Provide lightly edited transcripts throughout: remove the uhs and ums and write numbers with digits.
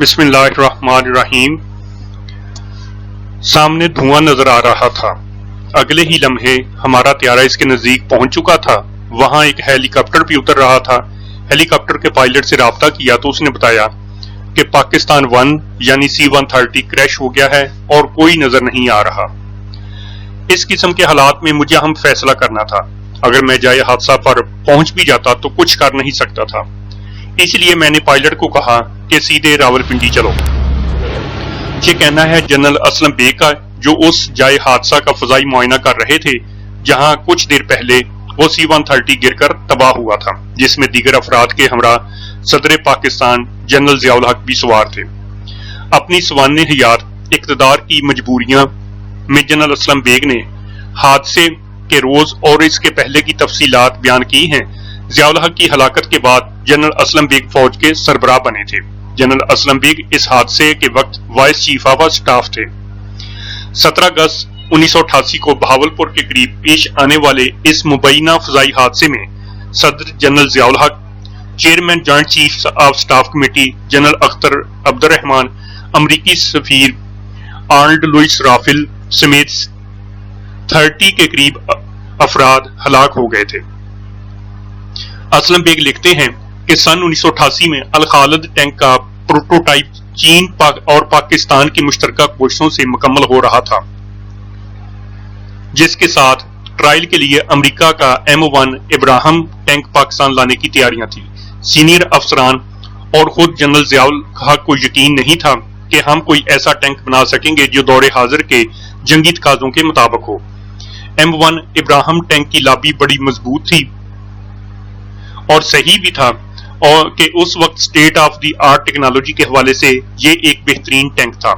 बिस्मिल्लाहिर्रहमानिर्रहीम। सामने धुआं नजर आ रहा था। अगले ही लम्हे हमारा त्यारा इसके नजदीक पहुंच चुका था। वहां एक हेलीकॉप्टर भी उतर रहा था। हेलीकॉप्टर के पायलट से राब्ता किया तो उसने बताया कि पाकिस्तान 1 यानी C-130 क्रैश हो गया है और कोई नजर नहीं आ रहा। इस किस्म के हालात में मुझे अहम फैसला करना था। अगर मैं जाए हादसा पर पहुंच भी जाता तो कुछ कर नहीं सकता था। इसलिए मैंने पायलट को कहा कि सीधे रावलपिंडी चलो। ये कहना है जनरल असलम बेग का, जो उस जाए हादसा का फजाई मुआयना कर रहे थे जहां कुछ देर पहले वो C-130 गिरकर तबाह हुआ था, जिसमें दीगर अफराद के हमरा सदर पाकिस्तान जनरल जियाउल हक भी सवार थे। अपनी सवाने हयात इक़्तिदार की मजबूरियां में जनरल असलम बेग ने हादसे के रोज और इसके पहले की तफसीलात बयान की हैं। जियाउल हक की हलाकत के बाद जनरल असलम बेग फौज के सरबराह बने थे। जनरल असलम बेग इस हादसे के वक्त वाइस चीफ ऑफ स्टाफ थे। 17 अगस्त 1988 को बहावलपुर के करीब पेश आने वाले इस मुबैना फजाई हादसे में सदर जनरल जियाउल हक, chairman joint chief of staff committee general Akhtar Abdurrahman, अमरीकी सफीर आर्नल्ड लुइस राफेल समेत 30 के करीब अफराद हलाक हो गए थे। असलम बेग लिखते हैं कि सन 1988 में अल खालिद टैंक का प्रोटोटाइप चीन और पाकिस्तान की मुश्तरका कोशिशों से मुकम्मल हो रहा था, जिसके साथ ट्रायल के लिए अमेरिका का M1 इब्राहिम टैंक पाकिस्तान लाने की तैयारियां थी। सीनियर अफसरान और खुद जनरल जियाउल हक को यकीन नहीं था कि हम कोई ऐसा टैंक बना सकेंगे जो दौरे हाजिर के जंगी तकाजों के मुताबिक हो। M1 इब्राहिम टैंक की लाबी बड़ी मजबूत थी और सही भी था, और कि उस वक्त state of the art technology के हवाले से ये एक बेहतरीन टैंक था।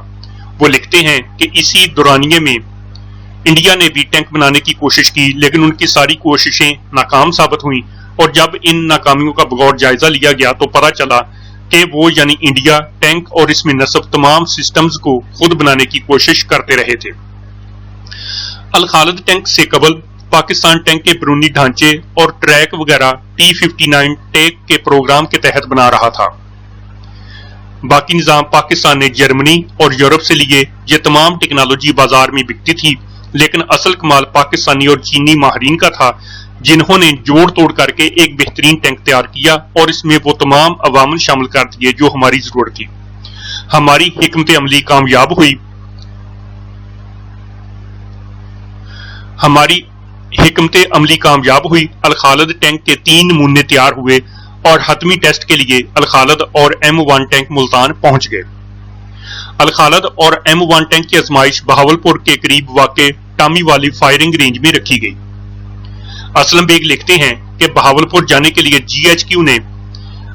वो लिखते हैं कि इसी दौरानिये में इंडिया ने भी टैंक बनाने की कोशिश की, लेकिन उनकी सारी कोशिशें नाकाम साबित हुई। और जब इन नाकामियों का बगौर जायजा लिया गया तो पता चला कि वो यानी इंडिया टैंक और इसमें नस्ब तमाम सिस्टम्स को खुद बनाने की कोशिश करते रहे थे। अल खालिद टैंक से कबल पाकिस्तान टैंक के बैरूनी ढांचे और ट्रैक वगैरह T-59 टैंक के प्रोग्राम के तहत बना रहा था। बाकी निजाम पाकिस्तान ने जर्मनी और यूरोप से लिए। ये तमाम टेक्नोलॉजी बाजार में बिकती थी, लेकिन असल कमाल पाकिस्तानी और चीनी माहरीन का था, जिन्होंने जोड़ तोड़ करके एक बेहतरीन टैंक तैयार किया और इसमें वो तमाम अवामल शामिल कर दिए जो हमारी जरूरत थी। हमारी हिकमत अमली कामयाब हुई। अल खालिद टैंक के 3 नमूने तैयार हुए और हतमी टेस्ट के लिए अल खालिद और M1 टैंक मुल्तान पहुंच गए। अल खालिद और M1 टैंक की आजमाइश बहावलपुर के करीब वाक़े टामी वाली फायरिंग रेंज में रखी गई। असलम बेग लिखते हैं कि बहावलपुर जाने के लिए GHQ ने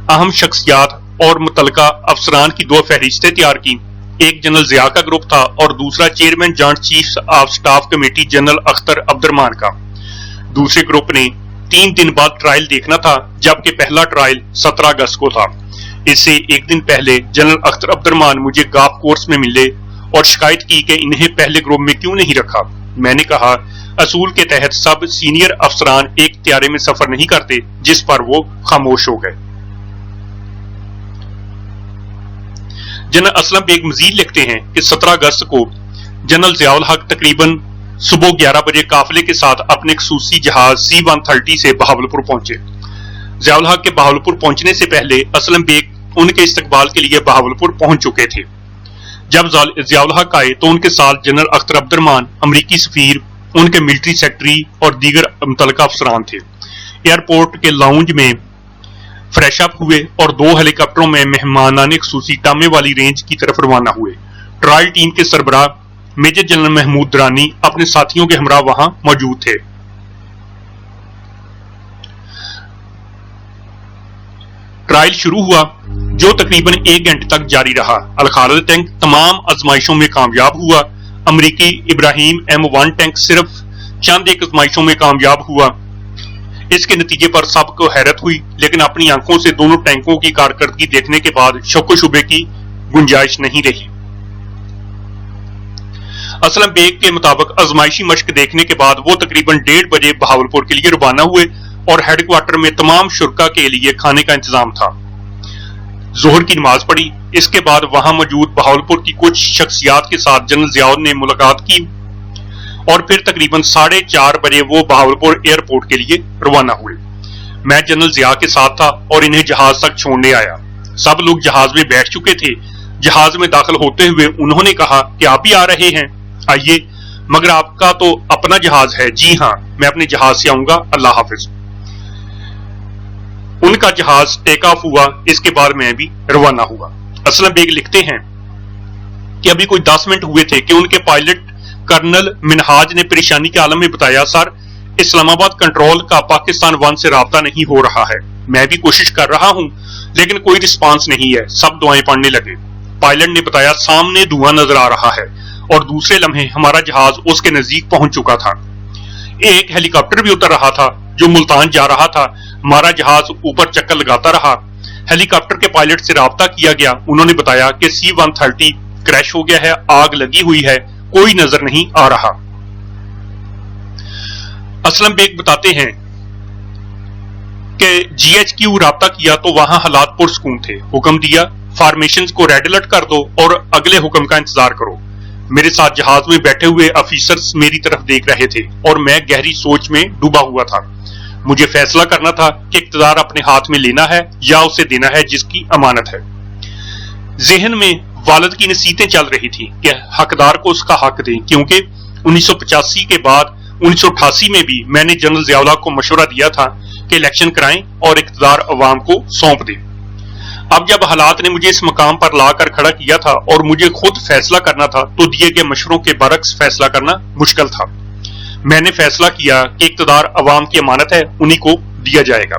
अहम शख्सियात और मुतलका अफसरान की 2 फहरिस्तें तैयार की। एक जनरल जिया का ग्रुप था और दूसरा chairman joint chief of staff committee general Akhtar Abdurrahman का। दूसरे ग्रुप ने 3 दिन बाद ट्रायल देखना था, जबकि पहला ट्रायल 17 अगस्त को था। इससे एक दिन पहले जनरल अख्तर अब्दुर्रहमान मुझे गाफ कोर्स में मिले और शिकायत की कि इन्हें पहले ग्रुप में क्यों नहीं रखा। मैंने कहा असूल के तहत सब सीनियर अफसरान एक त्यारे में सफर नहीं करते, जिस पर वो खामोश हो गए। जनरल असलम बेग मजीद लिखते हैं कि 17 अगस्त को जनरल जियाउल हक तकरीबन सुबह 11 बजे काफिले के साथ अपने खसूसी जहाज C-130 से बहावलपुर पहुंचे। जियाउल हक के बहावलपुर पहुंचने से पहले असलम बेग उनके इस्तकबाल के लिए बहावलपुर पहुंच चुके थे। जब जियाउल हक आए तो उनके साथ जनरल अख्तर अब्दुर्रहमान, अमरीकी सफीर, उनके मिलिट्री सेक्रेटरी और दीगर मुतलका अफसरान थे। एयरपोर्ट के लाउंज में फ्रेश अप हुए और 2 हेलीकॉप्टरों में मेहमानाने खसूसी टामे वाली रेंज की तरफ रवाना हुए। ट्रायल टीम के सरबराह मेजर जनरल महमूद दरानी अपने साथियों के हमरा वहां मौजूद थे। ट्रायल शुरू हुआ, जो तकरीबन 1 घंटे तक जारी रहा। अल खालिद टैंक तमाम आजमाइशों में कामयाब हुआ। अमरीकी इब्राहिम M1 टैंक सिर्फ चंद एक आजमाइशों में कामयाब हुआ। इसके नतीजे पर सबको हैरत हुई, लेकिन अपनी आंखों से दोनों टैंकों की कारकर्दगी देखने के बाद शक व शुबे की गुंजाइश नहीं रही। असलम बेग के मुताबिक आजमाइशी मश्क देखने के बाद वो तकरीबन 1:30 बजे बहावलपुर के लिए रवाना हुए और हेडक्वार्टर में तमाम शुरका के लिए खाने का इंतजाम था। ظہر کی نماز پڑھی۔ اس کے بعد وہاں موجود بہاولپور کی کچھ شخصیات کے ساتھ جنرل ضیاء نے ملاقات کی اور پھر تقریباً 4:30 بجے وہ بہاولپور ایئرپورٹ کے لیے روانہ ہوئے۔ میں جنرل ضیاء کے ساتھ تھا اور انہیں جہاز تک چھوڑنے آیا۔ سب لوگ جہاز میں بیٹھ چکے تھے۔ جہاز میں داخل ہوتے ہوئے انہوں نے کہا کہ آپ بھی آ رہے ہیں؟ آئیے، مگر آپ کا تو اپنا جہاز ہے۔ جی ہاں، میں اپنے جہاز سے آؤں گا، اللہ حافظ۔ ان کا جہاز ٹیک آف ہوا۔ اس کے بعد میں بھی روانہ ہوا۔ اسلم بیگ لکھتے ہیں کہ ابھی کوئی 10 منٹ ہوئے تھے کہ ان کے پائلٹ کرنل منہاج نے پریشانی کے عالم میں بتایا، سر اسلام آباد کنٹرول کا پاکستان 1 سے رابطہ نہیں ہو رہا ہے۔ میں بھی کوشش کر رہا ہوں لیکن کوئی رسپانس نہیں ہے۔ سب دعائیں پڑھنے لگے۔ پائلٹ نے بتایا سامنے دھواں نظر آ رہا ہے اور دوسرے لمحے ہمارا جہاز اس کے نزدیک پہنچ چکا تھا۔ ایک ہیلی کاپٹر بھی اتر رہا تھا جو ملتان جا رہا تھا۔ ہمارا جہاز اوپر چکر لگاتا رہا۔ ہیلی کاپٹر کے پائلٹ سے رابطہ کیا گیا۔ انہوں نے بتایا کہ C-130 کریش ہو گیا ہے، آگ لگی ہوئی ہے، کوئی نظر نہیں آ رہا۔ اسلم بیگ بتاتے ہیں کہ GHQ رابطہ کیا تو وہاں حالات پرسکون تھے۔ حکم دیا فارمیشنز کو ریڈ الرٹ کر دو اور اگلے حکم کا انتظار کرو۔ میرے ساتھ جہاز میں بیٹھے ہوئے افیسرز میری طرف دیکھ رہے تھے اور میں گہری سوچ میں ڈوبا ہوا تھا۔ مجھے فیصلہ کرنا تھا کہ اقتدار اپنے ہاتھ میں لینا ہے یا اسے دینا ہے جس کی امانت ہے۔ ذہن میں والد کی نصیحتیں چل رہی تھی کہ حقدار کو اس کا حق دیں، کیونکہ 1985 کے بعد 1988 میں بھی میں نے جنرل ضیاء الحق کو مشورہ دیا تھا کہ الیکشن کرائیں اور اقتدار عوام کو سونپ دیں۔ اب جب حالات نے مجھے اس مقام پر لا کر کھڑا کیا تھا اور مجھے خود فیصلہ کرنا تھا تو دیے گئے مشوروں کے برعکس فیصلہ کرنا مشکل تھا۔ میں نے فیصلہ کیا کہ اقتدار عوام کی امانت ہے، انہی کو دیا جائے گا۔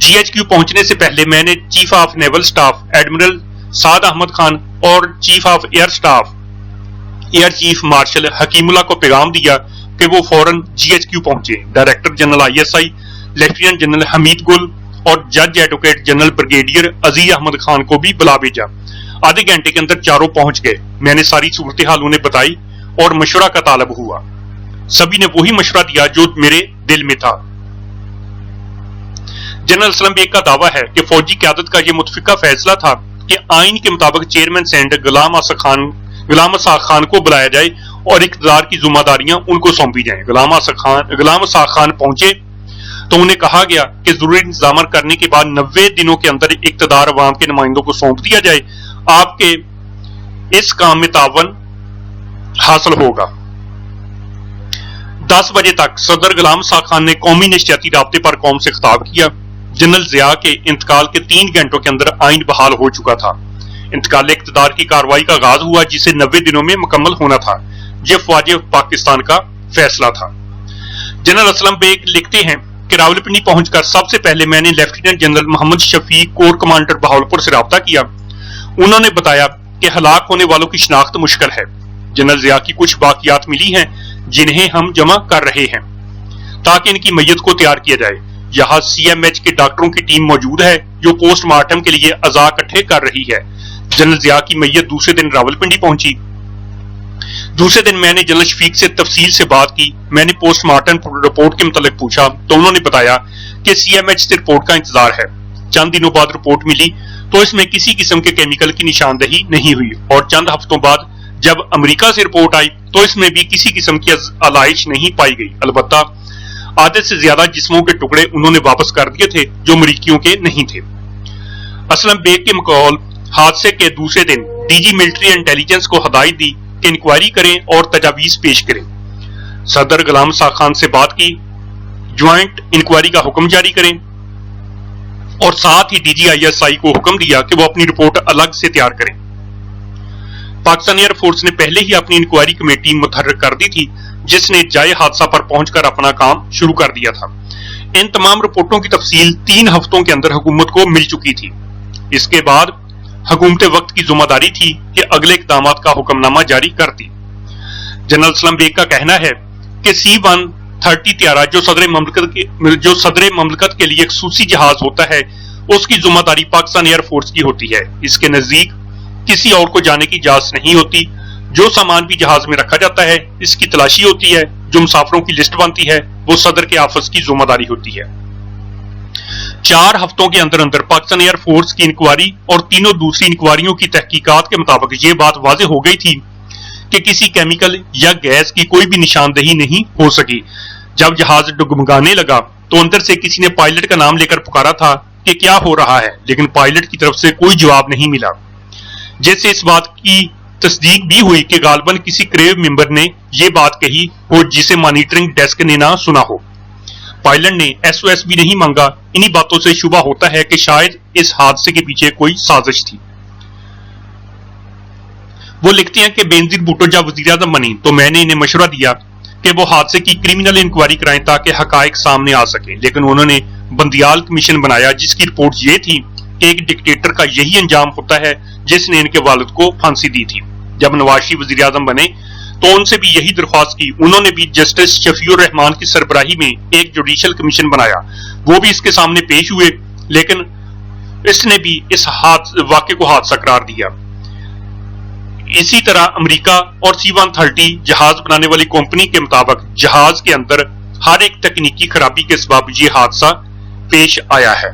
GHQ پہنچنے سے پہلے میں نے chief of naval staff admiral Saad Ahmed Khan اور chief of air staff air chief marshal Hakimullah کو پیغام دیا کہ وہ فوراً GHQ پہنچے۔ Director general ISI lieutenant general Hamid Gul اور جج advocate general brigadier Aziz Ahmed Khan کو بھی بلا بھیجا۔ آدھے گھنٹے کے اندر چاروں پہنچ گئے۔ میں نے ساری صورتحال انہیں بتائی اور مشورہ کا طالب ہوا۔ سبھی نے وہی مشورہ دیا جو میرے دل میں تھا۔ جنرل اسلم بیگ کا دعویٰ ہے کہ فوجی قیادت کا یہ متفقہ فیصلہ تھا کہ آئین کے مطابق چیئرمین سینٹ غلام اسحاق خان کو بلایا جائے اور اقتدار کی ذمہ داریاں ان کو سونپی جائیں۔ غلام اسحاق خان پہنچے تو انہیں کہا گیا کہ ضروری انتظامات کرنے کے بعد 90 دنوں کے اندر اقتدار عوام کے نمائندوں کو سونپ دیا جائے۔ آپ کے اس کام میں تعاون حاصل ہوگا۔ 10 بجے تک صدر غلام اسحاق خان نے قومی نشریاتی رابطے پر قوم سے خطاب کیا۔ جنرل ضیاء کے انتقال کے 3 گھنٹوں کے اندر آئین بحال ہو چکا تھا۔ انتقال اقتدار کی کارروائی کا آغاز ہوا جسے 90 دنوں میں مکمل ہونا تھا۔ یہ فوج پاکستان کا فیصلہ تھا۔ جنرل اسلم بیگ لکھتے ہیں کہ راولپنڈی پہنچ کر سب سے پہلے میں نے لیفٹیننٹ جنرل محمد شفیق کور کمانڈر بہاولپور سے رابطہ کیا۔ انہوں نے بتایا کہ ہلاک ہونے والوں کی شناخت مشکل ہے۔ جنرل ضیاء کی کچھ باقیات ملی ہیں جنہیں ہم جمع کر رہے ہیں تاکہ ان کی میت کو تیار کیا جائے۔ یہاں CMH کے ڈاکٹروں کی ٹیم موجود ہے جو پوسٹ مارٹم کے لیے اعضاء اکٹھے کر رہی ہے۔ جنرل ضیاء کی میت دوسرے دن راولپنڈی پہنچی۔ دوسرے دن میں نے جنرل شفیق سے تفصیل سے بات کی۔ میں نے پوسٹ مارٹم رپورٹ کے متعلق پوچھا تو انہوں نے بتایا کہ CMH سے رپورٹ کا انتظار ہے۔ چند دنوں بعد رپورٹ ملی تو اس میں کسی قسم کے کیمیکل کی نشاندہی نہیں ہوئی اور چند ہفتوں بعد جب امریکہ سے رپورٹ آئی تو اس میں بھی کسی قسم کی علائش نہیں پائی گئی۔ البتہ عادت سے زیادہ جسموں کے ٹکڑے انہوں نے واپس کر دیے تھے جو مریخیوں کے نہیں تھے۔ اسلم بیگ کے مقول حادثے کے دوسرے دن DG ملٹری انٹیلیجنس کو ہدایت دی کہ انکوائری کریں اور تجاویز پیش کریں۔ صدر غلام اسحاق خان سے بات کی، جوائنٹ انکوائری کا حکم جاری کریں اور ساتھ ہی DG ISI کو حکم دیا کہ وہ اپنی رپورٹ الگ سے تیار کریں۔ پاکستان ایئر فورس نے پہلے ہی اپنی انکوائری کمیٹی متحرک کر دی تھی جس نے جائے حادثہ پر پہنچ کر اپنا کام شروع کر دیا تھا۔ ان تمام رپورٹوں کی تفصیل 3 ہفتوں کے اندر حکومت کو مل چکی تھی۔ اس کے بعد حکومت وقت کی ذمہ داری تھی کہ اگلے اقدامات کا حکم نامہ جاری کرتی۔ جنرل اسلم بیگ کا کہنا ہے کہ C-130 طیارہ جو صدر مملکت کے لیے ایک خصوصی جہاز ہوتا ہے اس کی ذمہ داری پاکستان ایئر فورس کی ہوتی ہے۔ اس کے نزدیک کسی اور کو جانے کی اجازت نہیں ہوتی۔ جو سامان بھی جہاز میں رکھا جاتا ہے اس کی تلاشی ہوتی ہے، جو مسافروں کی لسٹ بنتی ہے وہ صدر کے آفس کی ذمہ داری ہوتی ہے۔ 4 हफ्तों के अंदर अंदर पाकिस्तान एयर फोर्स की इंक्वायरी और तीनों दूसरी इंक्वायरियों की तहकीकात के मुताबिक ये बात वाज़ेह हो गई थी कि किसी केमिकल या गैस की कोई भी निशानदही नहीं हो सकी। जब जहाज डगमगाने लगा तो अंदर से किसी ने पायलट का नाम लेकर पुकारा था कि क्या हो रहा है, लेकिन पायलट की तरफ से कोई जवाब नहीं मिला। जैसे इस बात की तस्दीक भी हुई कि गालबन किसी क्रेव मेंबर ने यह बात कही हो जिसे मॉनिटरिंग डेस्क ने ना सुना हो। पायलट ने SOS भी नहीं मांगा। इन्हीं बातों से शुबा होता है कि शायद इस हादसे के पीछे कोई साजिश थी। वो लिखते हैं कि बेनजीर भुट्टो जब वज़ीर-ए-आज़म बनी तो मैंने इन्हें मशवरा दिया कि वो हादसे की क्रिमिनल इंक्वायरी कराएं ताकि हकायक सामने आ सके, लेकिन उन्होंने बंदियाल कमीशन बनाया जिसकी रिपोर्ट ये थी कि एक डिक्टेटर का यही अंजाम होता है जिसने इनके वालिद को फांसी दी थी। जब नवाज शरीफ वज़ीर-ए-आज़म बने तो उनसे भी यही दरख्वास्त की। उन्होंने भी जस्टिस शफीउर रहमान की सरबराही में एक जुडिशल कमीशन बनाया। वो भी इसके सामने पेश हुए, लेकिन इसने भी इस वाक़े को हादसा करार दिया। इसी तरह अमेरिका और C-130 जहाज बनाने वाली कंपनी के मुताबिक जहाज के अंदर हर एक तकनीकी खराबी के सबब ये हादसा पेश आया है।